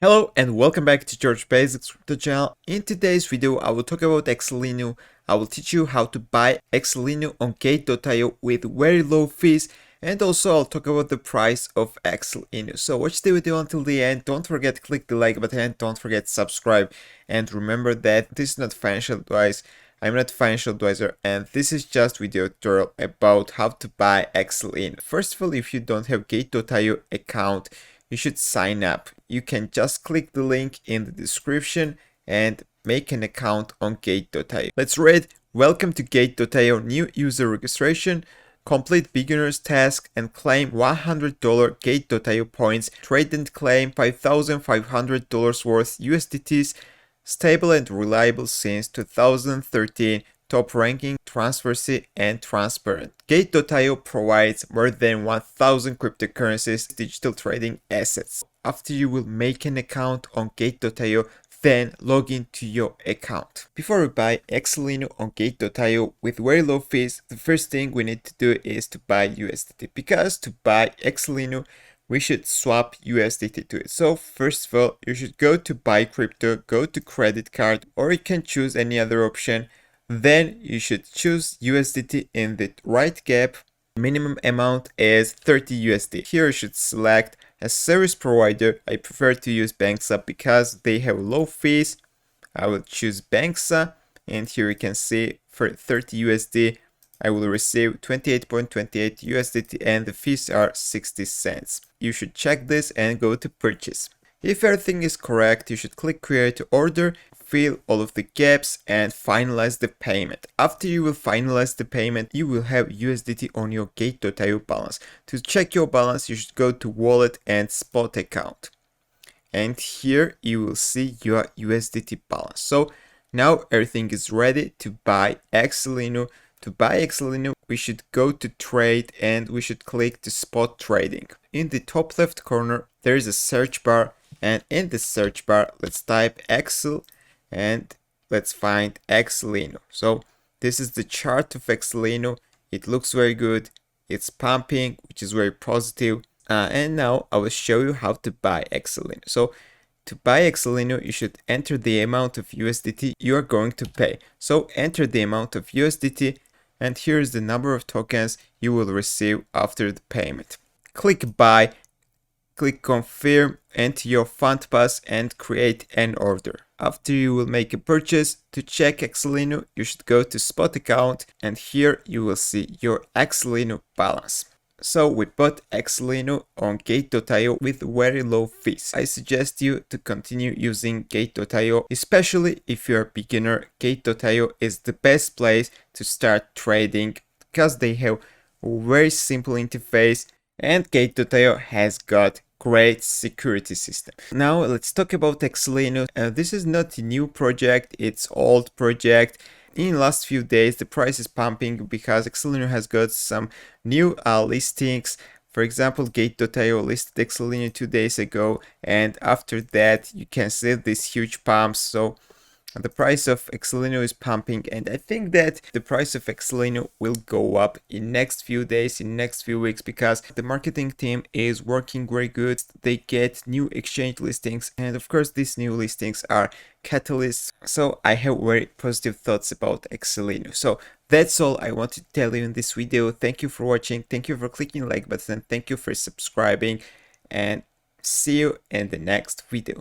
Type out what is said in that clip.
Hello and welcome back to George Basics Crypto channel. In today's video, I will talk about Axl Inu. I will teach you how to buy Axl Inu on Gate.io with very low fees, and also I'll talk about the price of Axl Inu. So watch the video until the end. Don't forget to click the like button. Don't forget to subscribe. And remember that this is not financial advice. I'm not a financial advisor, and this is just video tutorial about how to buy Axl Inu. First of all, if you don't have Gate.io account, you should sign up. You can just click the link in the description and make an account on Gate.io. Let's read. Welcome to Gate.io, new user registration. Complete beginner's task and claim $100 Gate.io points. Trade and claim $5,500 worth USDTs. Stable and reliable since 2013. Top ranking, transparency, and transparent. Gate.io provides more than 1,000 cryptocurrencies, digital trading assets. After you will make an account on Gate.io, then log into your account. Before we buy Axl Inu on Gate.io with very low fees, the first thing we need to do is to buy USDT. Because to buy Axl Inu, we should swap USDT to it. So first of all, you should go to buy crypto, go to credit card, or you can choose any other option. Then you should choose USDT in the right gap. Minimum amount is 30 USD. Here you should select a service provider. I prefer to use Banksa because they have low fees. I will choose Banksa, and here you can see for 30 USD I will receive 28.28 USDT and the fees are 60 cents. You should check this and go to purchase. If everything is correct, you should click create order, fill all of the gaps and finalize the payment. After you will finalize the payment, you will have USDT on your Gate.io balance. To check your balance, you should go to wallet and spot account. And here you will see your USDT balance. So now everything is ready to buy Axl Inu. To buy Axl Inu, we should go to trade and we should click to spot trading. In the top left corner, there is a search bar, and in the search bar, let's type Axl and let's find Axl Inu. So this is the chart of Axl Inu. It looks very good. It's pumping, which is very positive. And now I will show you how to buy Axl Inu. So to buy Axl Inu, you should enter the amount of USDT you are going to pay. So enter the amount of USDT, and here is the number of tokens you will receive after the payment. Click buy, click confirm, enter your fund pass and create an order. After you will make a purchase, to check Axl Inu, you should go to spot account, and here you will see your Axl Inu balance. So we bought Axl Inu on Gate.io with very low fees. I suggest you to continue using Gate.io, especially if you're a beginner. Gate.io is the best place to start trading because they have a very simple interface, and Gate.io has got great security system. Now let's talk about Axl Inu. This is not a new project, it's old project. In the last few days, the price is pumping because Axl Inu has got some new listings. For example, Gate.io listed Axl Inu 2 days ago, and after that you can see these huge pumps. So the price of Axl Inu is pumping, and I think that the price of Axl Inu will go up in next few days, in next few weeks, because the marketing team is working very good. They get new exchange listings, and of course these new listings are catalysts. So I have very positive thoughts about Axl Inu. So that's all I wanted to tell you in this video. Thank you for watching, thank you for clicking the like button, thank you for subscribing, and see you in the next video.